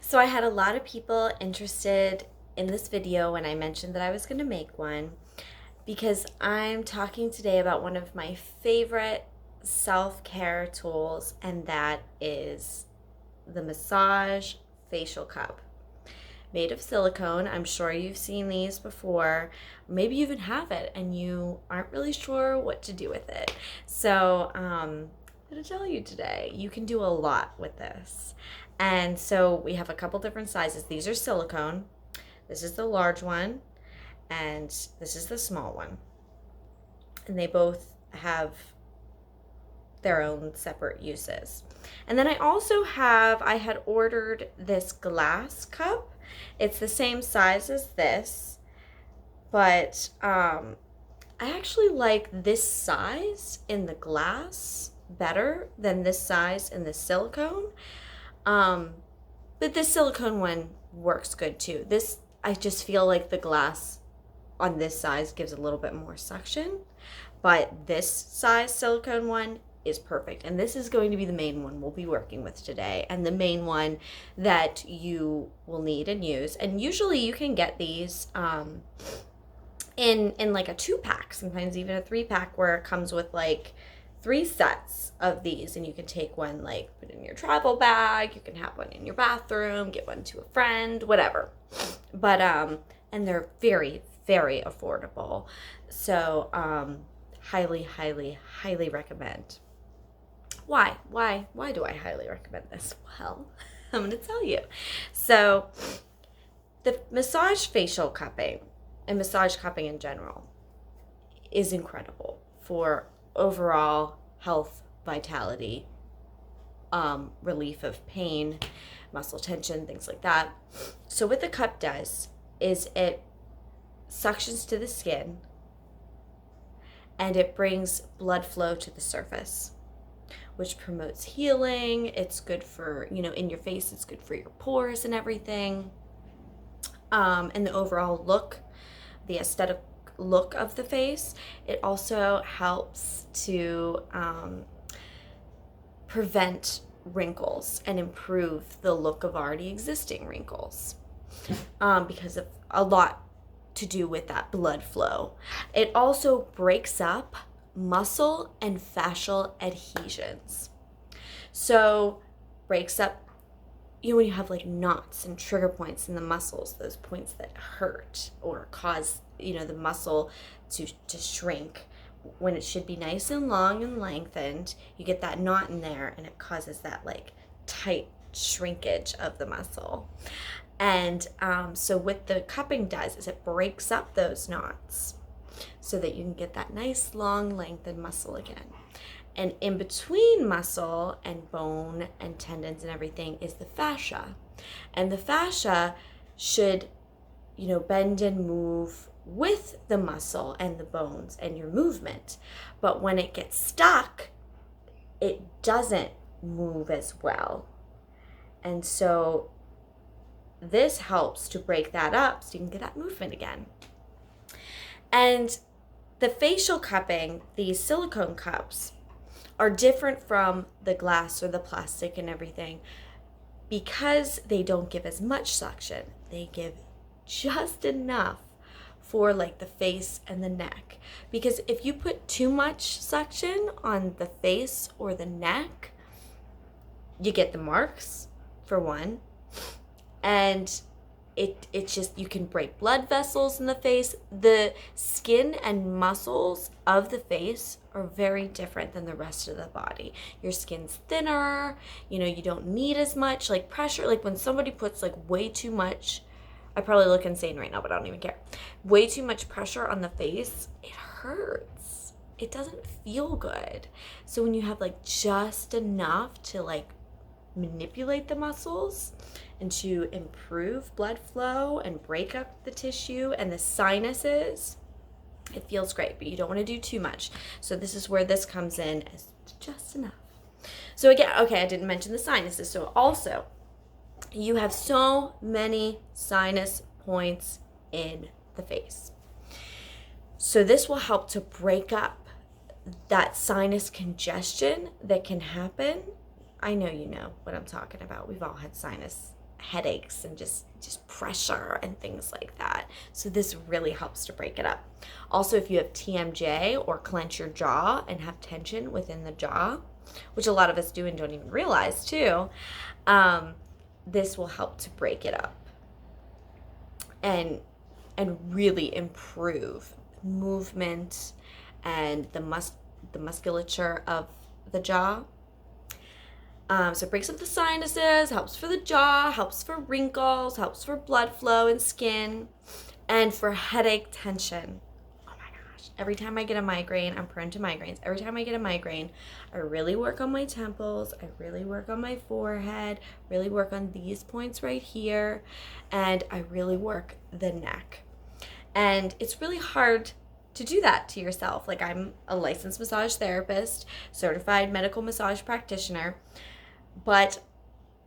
So I had a lot of people interested in this video when I mentioned that I was going to make one because I'm talking today about one of my favorite self-care tools, and that is the massage facial cup made of silicone. I'm sure you've seen these before. Maybe you even have it and you aren't really sure what to do with it. So I'm going to tell you today, you can do a lot with this. And so we have a couple different sizes. These are silicone. This is the large one, and this is the small one. And they both have their own separate uses. And then I had ordered this glass cup. It's the same size as this, but I actually like this size in the glass better than this size in the silicone. But this silicone one works good too. I just feel like the glass on this size gives a little bit more suction, but this size silicone one is perfect. And this is going to be the main one we'll be working with today, and the main one that you will need and use. And usually you can get these in like a 2-pack, sometimes even a 3-pack, where it comes with like 3 sets of these, and you can take one, like put in your travel bag, you can have one in your bathroom, get one to a friend, whatever. But and they're very, very affordable. So highly recommend. Why do I highly recommend this? Well, I'm going to tell you. So the massage facial cupping and massage cupping in general is incredible for overall health, vitality, relief of pain, muscle tension, things like that. So what the cup does is it suctions to the skin and it brings blood flow to the surface, which promotes healing. It's good for, in your face, it's good for your pores and everything. And the overall look, the aesthetic look of the face. It also helps to prevent wrinkles and improve the look of already existing wrinkles, because of a lot to do with that blood flow. It also breaks up muscle and fascial adhesions. So breaks up, when you have like knots and trigger points in the muscles, those points that hurt or cause the muscle to shrink when it should be nice and long and lengthened. You get that knot in there and it causes that like tight shrinkage of the muscle. And so what the cupping does is it breaks up those knots so that you can get that nice long lengthened muscle again. And in between muscle and bone and tendons and everything is the fascia. And the fascia should, bend and move with the muscle and the bones and your movement. But when it gets stuck, it doesn't move as well. And so this helps to break that up so you can get that movement again. And the facial cupping, these silicone cups, are different from the glass or the plastic and everything because they don't give as much suction. They give just enough for like the face and the neck. Because if you put too much suction on the face or the neck, you get the marks, for one, and it just, you can break blood vessels in the face. The skin and muscles of the face are very different than the rest of the body. Your skin's thinner, you don't need as much like pressure. Like when somebody puts like way too much, I probably look insane right now, but I don't even care. Way too much pressure on the face, it hurts. It doesn't feel good. So when you have like just enough to like manipulate the muscles and to improve blood flow and break up the tissue and the sinuses, it feels great, but you don't want to do too much. So this is where this comes in as just enough. So again, okay, I didn't mention the sinuses. So also, you have so many sinus points in the face. So this will help to break up that sinus congestion that can happen. I know you know what I'm talking about. We've all had sinus headaches and just pressure and things like that. So this really helps to break it up. Also, if you have TMJ or clench your jaw and have tension within the jaw, which a lot of us do and don't even realize too, this will help to break it up and really improve movement and the musculature of the jaw. So it breaks up the sinuses, helps for the jaw, helps for wrinkles, helps for blood flow and skin, and for headache tension. Oh my gosh. Every time I get a migraine, I'm prone to migraines. Every time I get a migraine, I really work on my temples, I really work on my forehead, really work on these points right here, and I really work the neck. And it's really hard to do that to yourself. Like, I'm a licensed massage therapist, certified medical massage practitioner, but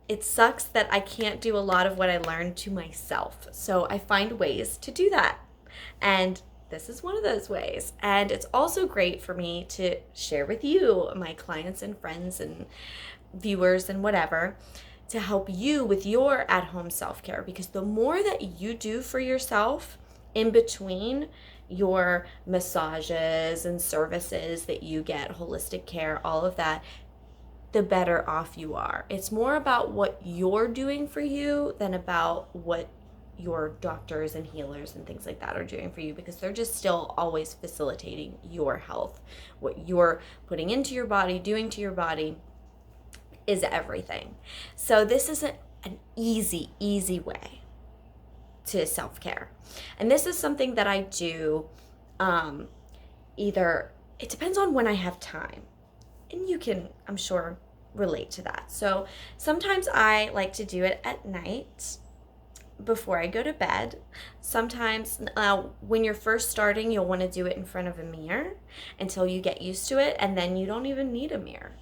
it sucks that I can't do a lot of what I learned to myself. So I find ways to do that. And this is one of those ways. And it's also great for me to share with you, my clients and friends and viewers and whatever, to help you with your at-home self-care. Because the more that you do for yourself in between your massages and services that you get, holistic care, all of that, the better off you are. It's more about what you're doing for you than about what your doctors and healers and things like that are doing for you, because they're just still always facilitating your health. What you're putting into your body, doing to your body is everything. So this is an easy way to self-care. And this is something that I do either, it depends on when I have time. And you can, I'm sure, relate to that. So sometimes I like to do it at night before I go to bed. Sometimes when you're first starting, you'll want to do it in front of a mirror until you get used to it, and then you don't even need a mirror.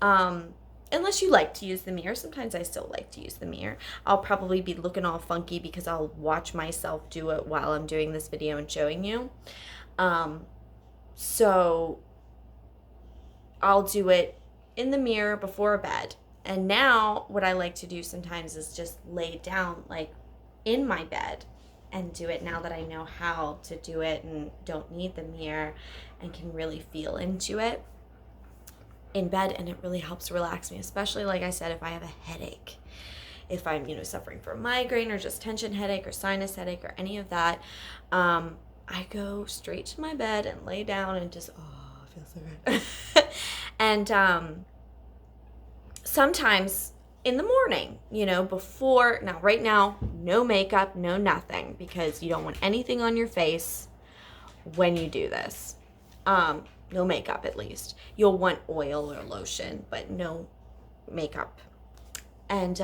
Unless you like to use the mirror. Sometimes I still like to use the mirror. I'll probably be looking all funky because I'll watch myself do it while I'm doing this video and showing you. So I'll do it in the mirror before bed. And now what I like to do sometimes is just lay down like in my bed and do it, now that I know how to do it and don't need the mirror and can really feel into it in bed. And it really helps relax me, especially, like I said, if I have a headache, if I'm, suffering from migraine or just tension headache or sinus headache or any of that, I go straight to my bed and lay down and just, it feels so good. And sometimes in the morning, before, now right now, no makeup, no nothing, because you don't want anything on your face when you do this. No makeup, at least. You'll want oil or lotion, but no makeup. And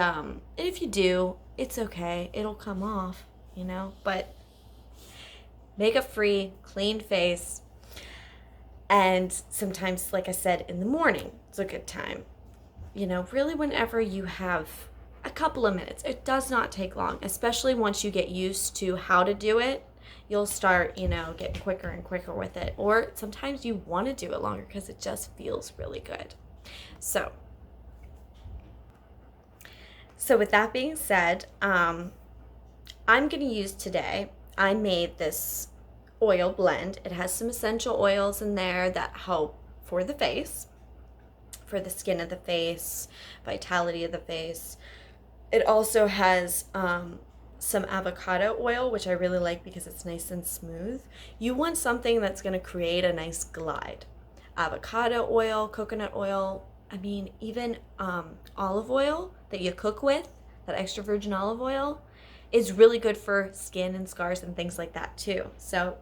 if you do, it's okay. It'll come off, but makeup free, clean face. And sometimes, like I said, in the morning, it's a good time. Really whenever you have a couple of minutes. It does not take long, especially once you get used to how to do it. You'll start, getting quicker and quicker with it. Or sometimes you want to do it longer because it just feels really good. So with that being said, I'm going to use today, I made this oil blend. It has some essential oils in there that help for the face, for the skin of the face, vitality of the face. It also has some avocado oil, which I really like because it's nice and smooth. You want something that's going to create a nice glide. Avocado oil, coconut oil, even olive oil that you cook with, that extra virgin olive oil, is really good for skin and scars and things like that too. So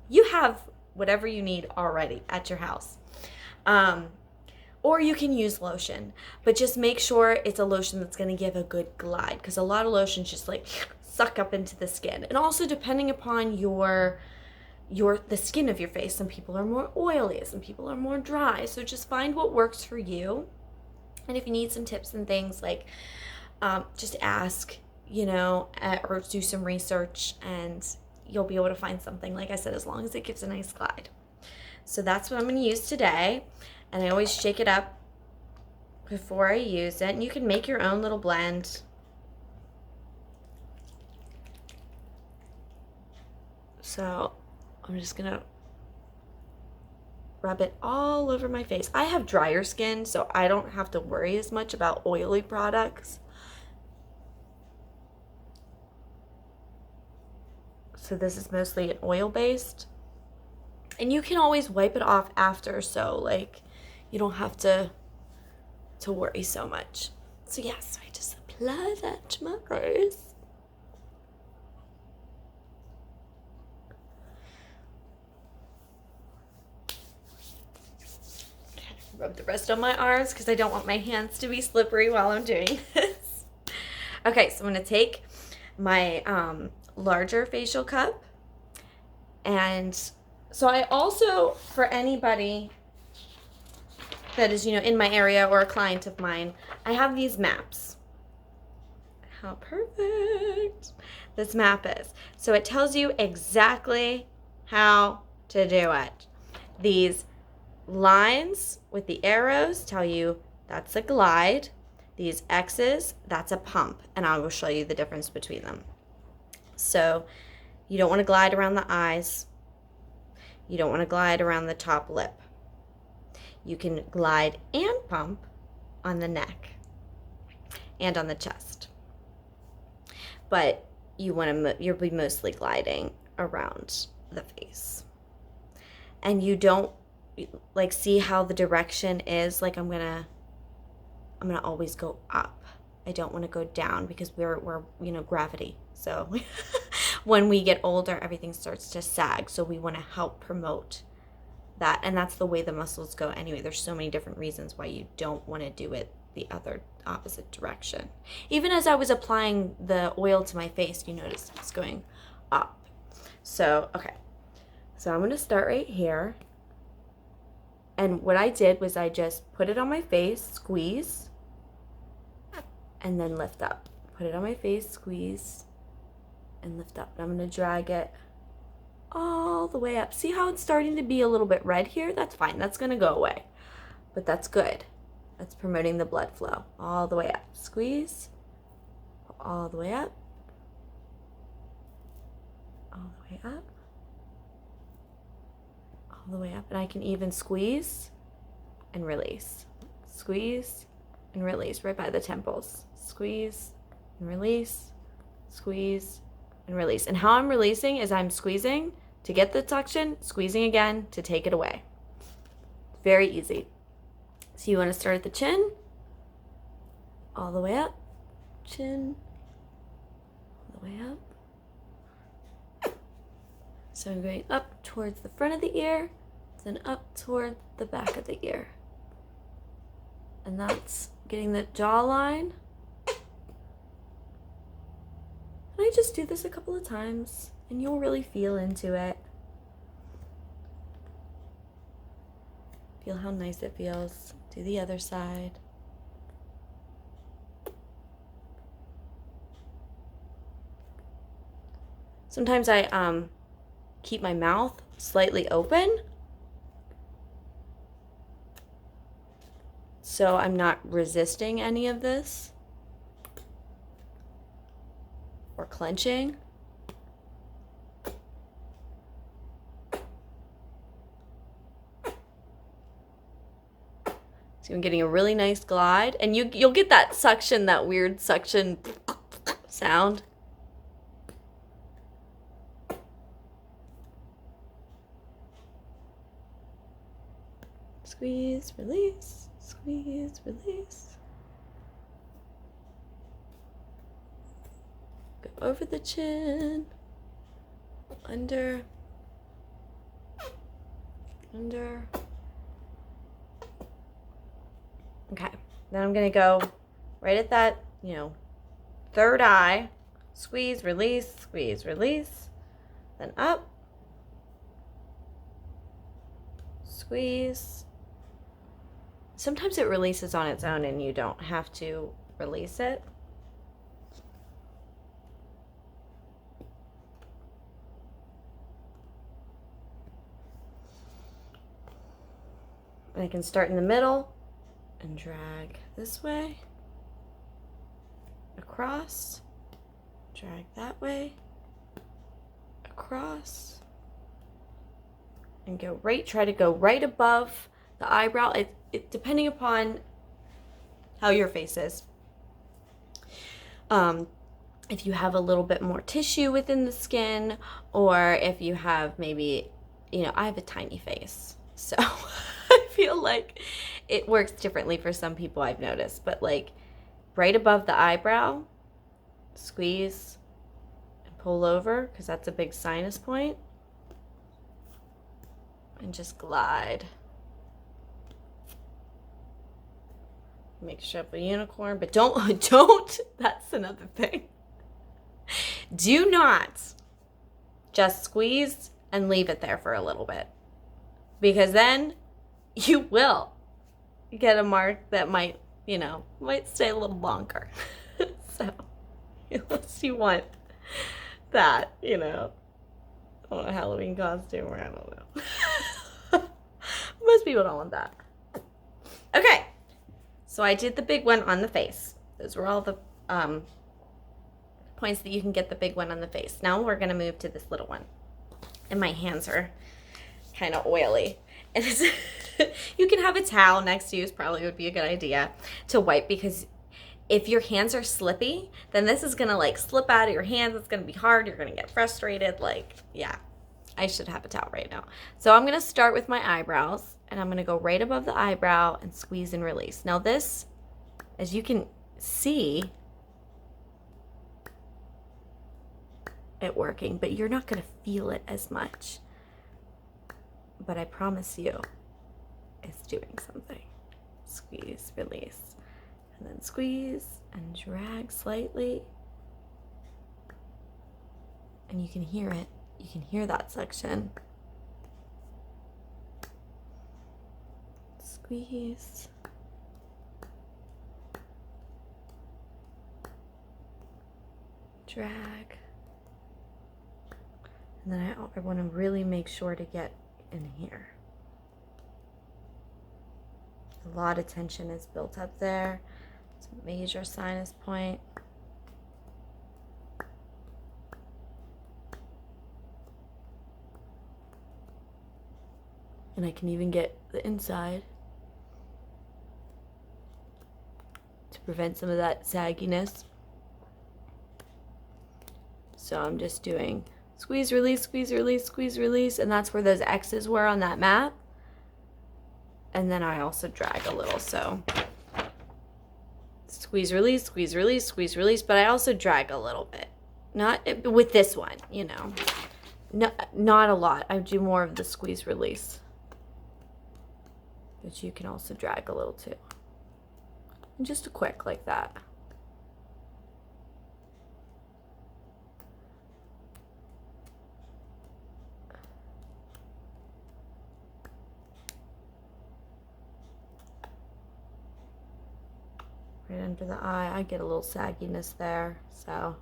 you have whatever you need already at your house. Or you can use lotion, but just make sure it's a lotion that's going to give a good glide, because a lot of lotions just like suck up into the skin. And also depending upon the skin of your face, some people are more oily, some people are more dry. So just find what works for you. And if you need some tips and things, like just ask, or do some research, and you'll be able to find something, like I said, as long as it gives a nice glide. So that's what I'm going to use today. And I always shake it up before I use it. And you can make your own little blend So I'm just gonna rub it all over my face. I have drier skin, so I don't have to worry as much about oily products. So this is mostly an oil-based. And you can always wipe it off after, so like you don't have to worry so much. So yes, I just apply that to my face. Rub the rest on my arms because I don't want my hands to be slippery while I'm doing this. Okay, so I'm gonna take my larger facial cup, and so I also, for anybody that is, in my area or a client of mine, I have these maps. How perfect this map is. So it tells you exactly how to do it. These lines with the arrows tell you that's a glide. These X's, that's a pump. And I will show you the difference between them. So you don't want to glide around the eyes. You don't want to glide around the top lip. You can glide and pump on the neck and on the chest. But you'll be mostly gliding around the face. And you don't like see how the direction is. Like I'm gonna always go up. I don't want to go down because we're gravity. So when we get older, everything starts to sag. So we want to help promote that, and that's the way the muscles go anyway. There's so many different reasons why you don't want to do it the other opposite direction. Even as I was applying the oil to my face, you noticed it's going up. So okay, so I'm going to start right here. And what I did was I just put it on my face, squeeze, and then lift up. Put it on my face, squeeze, and lift up. And I'm going to drag it all the way up. See how it's starting to be a little bit red here? That's fine. That's going to go away. But that's good. That's promoting the blood flow all the way up. Squeeze, all the way up, all the way up, all the way up. And I can even squeeze and release. Squeeze and release right by the temples. Squeeze and release, squeeze and release. And how I'm releasing is I'm squeezing to get the suction, squeezing again to take it away. Very easy. So you want to start at the chin, all the way up, chin, all the way up. So I'm going up towards the front of the ear, then up toward the back of the ear. And that's getting the jawline. And I just do this a couple of times, and you'll really feel into it. Feel how nice it feels. Do the other side. Sometimes I keep my mouth slightly open, so I'm not resisting any of this or clenching. So I'm getting a really nice glide, and you'll get that suction, that weird suction sound. Squeeze, release, squeeze, release. Go over the chin, under, under. Okay, then I'm gonna go right at that, third eye. Squeeze, release, then up, squeeze. Sometimes it releases on its own and you don't have to release it. And I can start in the middle and drag this way, across, drag that way, across and try to go right above the eyebrow. Depending upon how your face is. If you have a little bit more tissue within the skin, or if you have maybe, I have a tiny face, so I feel like it works differently for some people, I've noticed. But like right above the eyebrow, squeeze and pull over, because that's a big sinus point, and just glide. Make sure of a unicorn, but don't, that's another thing. Do not just squeeze and leave it there for a little bit, because then you will get a mark that might stay a little longer. So unless you want that, a Halloween costume, or I don't know. Most people don't want that. Okay, so I did the big one on the face. Those were all the points that you can get the big one on the face. Now we're going to move to this little one. And my hands are kind of oily. And you can have a towel next to you, probably would be a good idea to wipe, because if your hands are slippy, then this is going to like slip out of your hands. It's going to be hard. You're going to get frustrated. Yeah, I should have a towel right now. So I'm going to start with my eyebrows, and I'm going to go right above the eyebrow and squeeze and release. Now this, as you can see, it working, but you're not going to feel it as much. But I promise you, it's doing something. Squeeze, release, and then squeeze and drag slightly. And you can hear it. You can hear that suction. Squeeze. Drag. And then I want to really make sure to get in here. A lot of tension is built up there. It's a major sinus point. And I can even get the inside to prevent some of that sagginess. So I'm just doing squeeze, release, squeeze, release, squeeze, release. And that's where those X's were on that map. And then I also drag a little. So squeeze, release, squeeze, release, squeeze, release. But I also drag a little bit. Not with this one, not a lot. I do more of the squeeze, release. But you can also drag a little too. And just a quick like that. Right under the eye. I get a little sagginess there, so.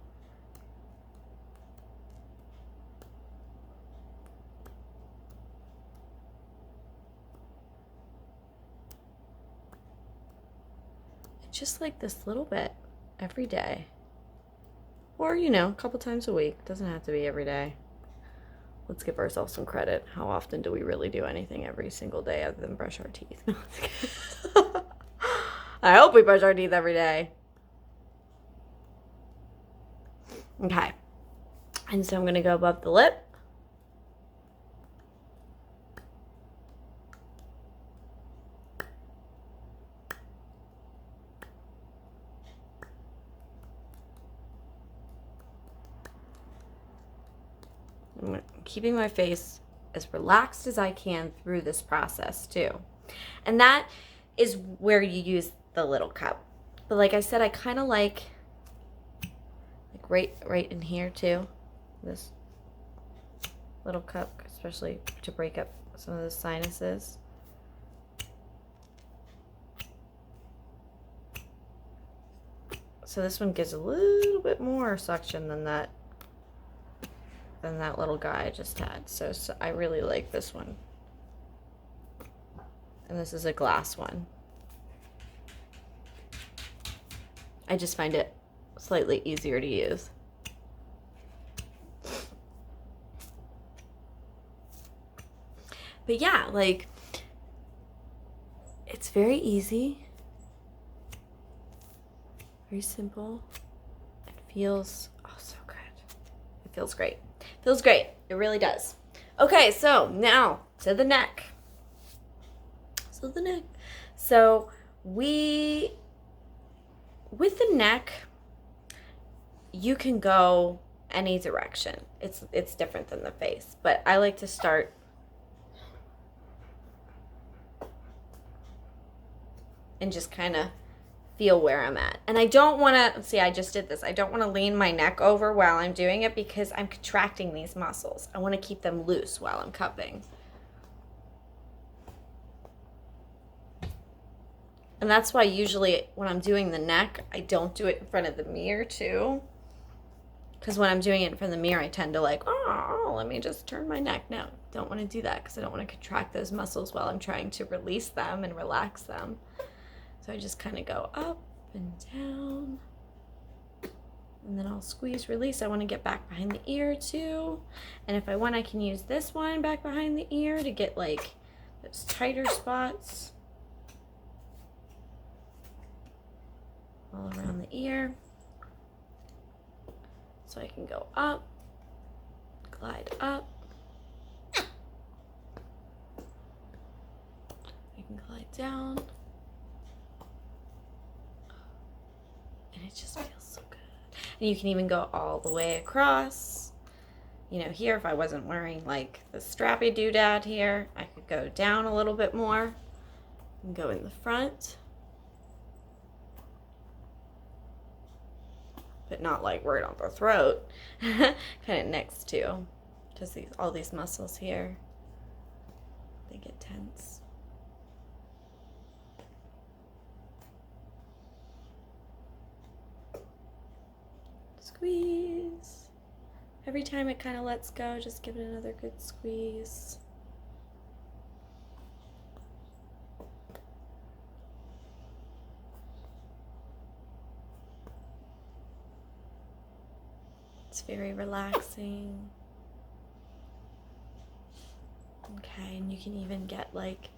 Just like this little bit every day. Or, a couple times a week. Doesn't have to be every day. Let's give ourselves some credit. How often do we really do anything every single day other than brush our teeth? I hope we brush our teeth every day. Okay. And so I'm going to go above the lip. I'm keeping my face as relaxed as I can through this process too. And that is where you use the little cup. But like I said, I kind of like right in here too. This little cup, especially to break up some of the sinuses. So this one gives a little bit more suction than that little guy I just had. So I really like this one. And this is a glass one. I just find it slightly easier to use. But yeah, like, it's very easy, very simple. It feels, oh, so good. It feels great. Feels great. It really does. Okay, so now to the neck. So with the neck, you can go any direction. It's different than the face, but I like to start and just kind of feel where I'm at. And I don't want to, see, I just did this. I don't want to lean my neck over while I'm doing it because I'm contracting these muscles. I want to keep them loose while I'm cupping. And that's why usually when I'm doing the neck, I don't do it in front of the mirror too. Because when I'm doing it in front of the mirror, I tend to like, oh, let me just turn my neck. No, don't want to do that because I don't want to contract those muscles while I'm trying to release them and relax them. So I just kind of go up and down. And then I'll squeeze, release. I want to get back behind the ear too. And if I want, I can use this one back behind the ear to get like those tighter spots all around the ear. So I can go up, glide up. I can glide down. And it just feels so good. And you can even go all the way across. You know, here, if I wasn't wearing like the strappy doodad here, I could go down a little bit more and go in the front. But not like right on the throat. Kind of next to. Just all these muscles here, they get tense. Squeeze. Every time it kind of lets go, just give it another good squeeze. It's very relaxing. Okay, and you can even get like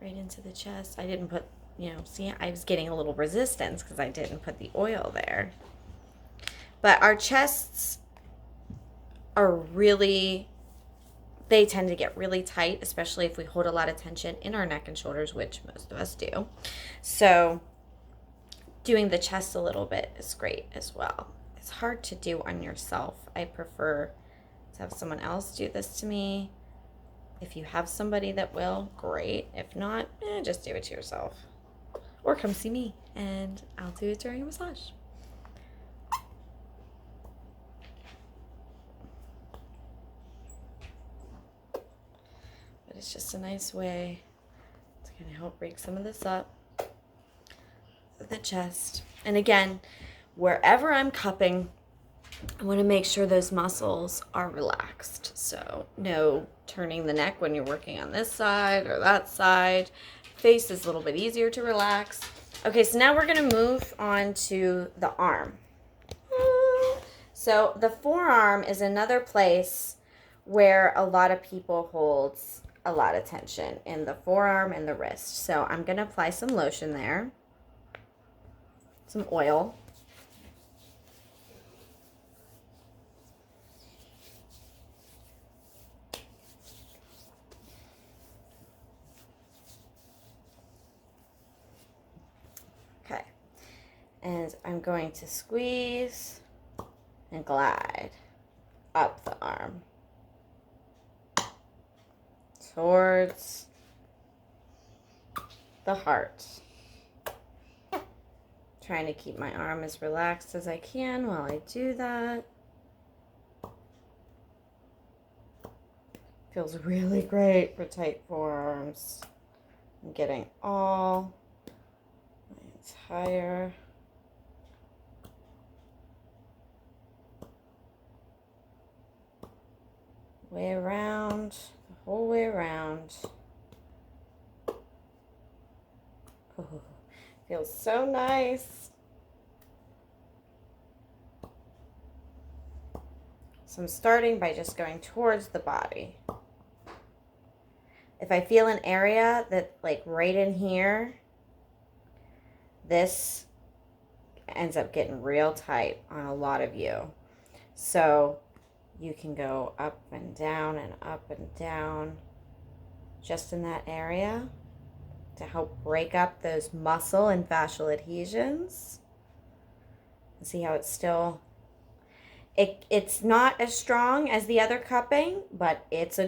right into the chest. I didn't put, see, I was getting a little resistance because I didn't put the oil there. But our chests are really, they tend to get really tight, especially if we hold a lot of tension in our neck and shoulders, which most of us do. So doing the chest a little bit is great as well. It's hard to do on yourself. I prefer to have someone else do this to me. If you have somebody that will, great. If not, just do it to yourself. Or come see me and I'll do it during a massage. But it's just a nice way to kind of help break some of this up. The chest. And again, wherever I'm cupping, I want to make sure those muscles are relaxed. So no turning the neck when you're working on this side or that side. Face is a little bit easier to relax. Okay, so now we're going to move on to the arm. So the forearm is another place where a lot of people hold a lot of tension in the forearm and the wrist. So I'm going to apply some lotion there. Some oil. Okay. And I'm going to squeeze and glide up the arm towards the heart. Trying to keep my arm as relaxed as I can while I do that. Feels really great for tight forearms. I'm getting all my entire way around, the whole way around. Oh, feels so nice. So I'm starting by just going towards the body. if I feel an area that like right in here, this ends up getting real tight on a lot of you. So you can go up and down just in that area to help break up those muscle and fascial adhesions. See how it's still, it's not as strong as the other cupping, but it's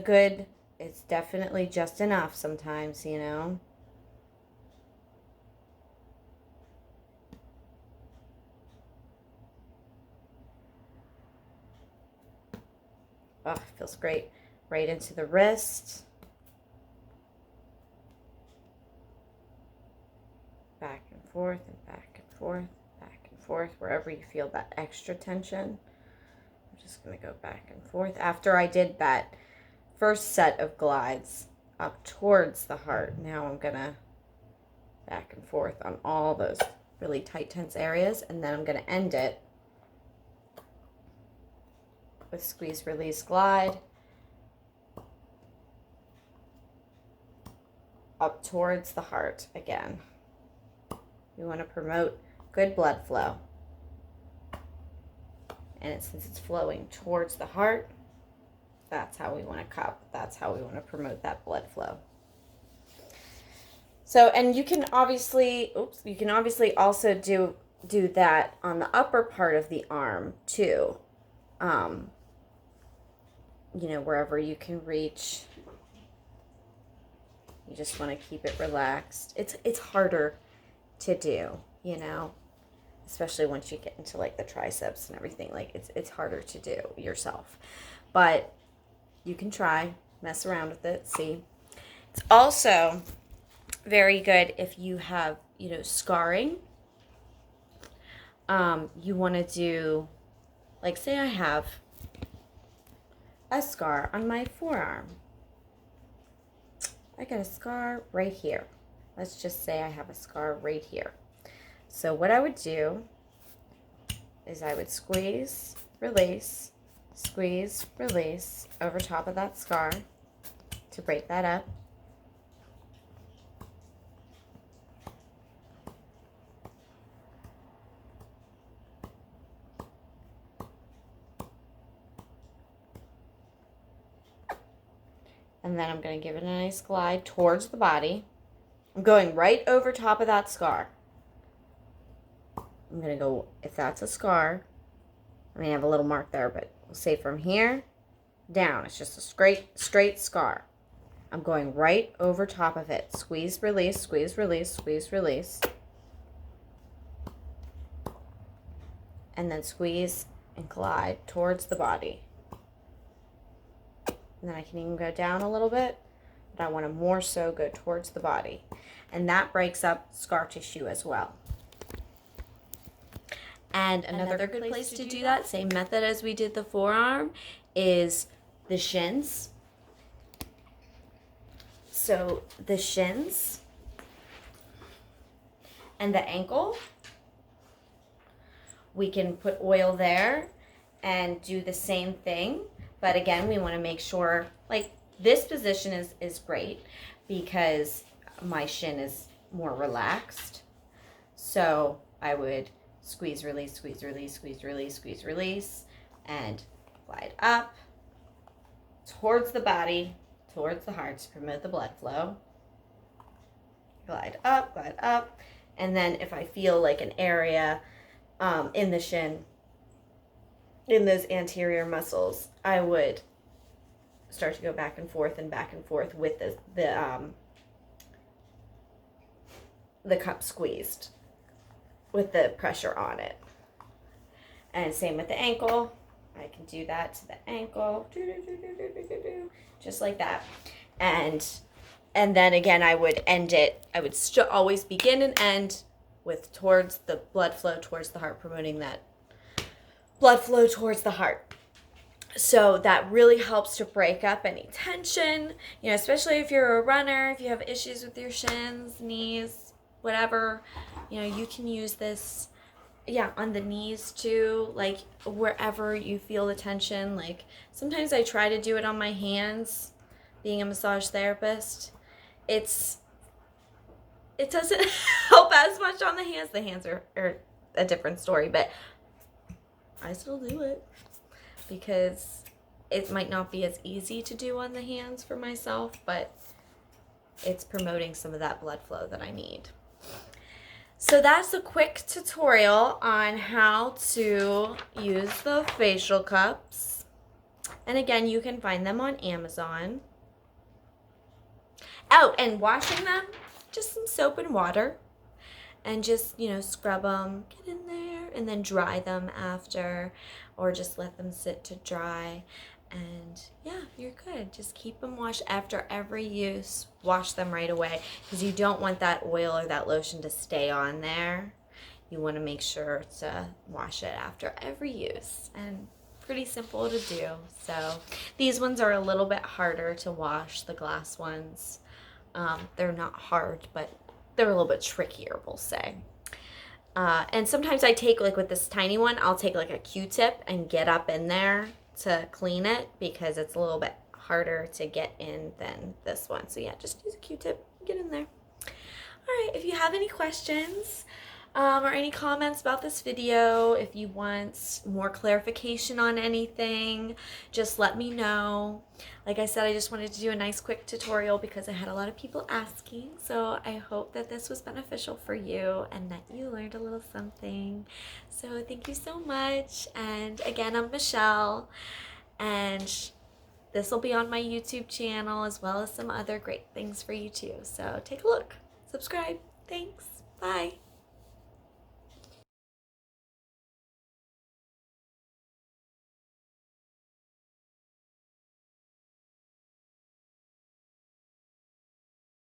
definitely just enough sometimes, you know. Oh, feels great. Right into the wrist. Back and forth and back and forth, back and forth, wherever you feel that extra tension. I'm just going to go back and forth. After I did that first set of glides up towards the heart, now I'm going to back and forth on all those really tight, tense areas, and then I'm going to end it with squeeze, release, glide up towards the heart again. We want to promote good blood flow. And since it's flowing towards the heart, that's how we want to cup. That's how we want to promote that blood flow. So, and you can obviously also do that on the upper part of the arm too. You know, wherever you can reach. You just want to keep it relaxed. It's harder to do, you know, especially once you get into like the triceps and everything. Like it's harder to do yourself, but you can try, mess around with it, see. It's also very good if you have, you know, scarring. You want to do, like, say I have a scar on my forearm. I got a scar right here. Let's just say I have a scar right here. So what I would do is I would squeeze, release over top of that scar to break that up. And then I'm going to give it a nice glide towards the body. I'm going right over top of that scar. I'm going to go, if that's a scar, I mean, I have a little mark there, but we'll say from here down. It's just a straight scar. I'm going right over top of it. Squeeze, release, squeeze, release, squeeze, release. And then squeeze and glide towards the body. And then I can even go down a little bit, but I want to more so go towards the body. And that breaks up scar tissue as well. And another good place to do that, same method as we did the forearm, is the shins. So the shins and the ankle, we can put oil there and do the same thing. But again, we want to make sure, like, this position is great because my shin is more relaxed. So I would squeeze, release, squeeze, release, squeeze, release, squeeze, release, and glide up towards the body, towards the heart to promote the blood flow. Glide up, and then if I feel like an area in the shin, in those anterior muscles, I would start to go back and forth with the cup squeezed with the pressure on it. And same with the ankle. I can do that to the ankle, just like that. And then again, I would end it. I would always begin and end with towards the blood flow towards the heart, promoting that blood flow towards the heart. So that really helps to break up any tension, you know, especially if you're a runner, if you have issues with your shins, knees, whatever, you know, you can use this, on the knees too, like wherever you feel the tension. Like sometimes I try to do it on my hands, being a massage therapist. It doesn't help as much on the hands. The hands are a different story, but I still do it because it might not be as easy to do on the hands for myself, but it's promoting some of that blood flow that I need. So that's a quick tutorial on how to use the facial cups. And again, you can find them on Amazon. Oh, and washing them, just some soap and water. And just, scrub them, get in there, and then dry them after, or just let them sit to dry. And yeah, you're good. Just keep them washed after every use. Wash them right away because you don't want that oil or that lotion to stay on there. You want to make sure to wash it after every use, and pretty simple to do. So these ones are a little bit harder to wash, the glass ones. They're not hard, but they're a little bit trickier, we'll say. And sometimes I take, like with this tiny one, I'll take like a Q-tip and get up in there to clean it because it's a little bit harder to get in than this one. So yeah, just use a Q-tip, get in there. All right, if you have any questions or any comments about this video, if you want more clarification on anything, just let me know. Like I said, I just wanted to do a nice quick tutorial because I had a lot of people asking. So I hope that this was beneficial for you and that you learned a little something. So thank you so much. And again, I'm Michelle, and this will be on my YouTube channel as well as some other great things for you too. So take a look, subscribe. Thanks. Bye.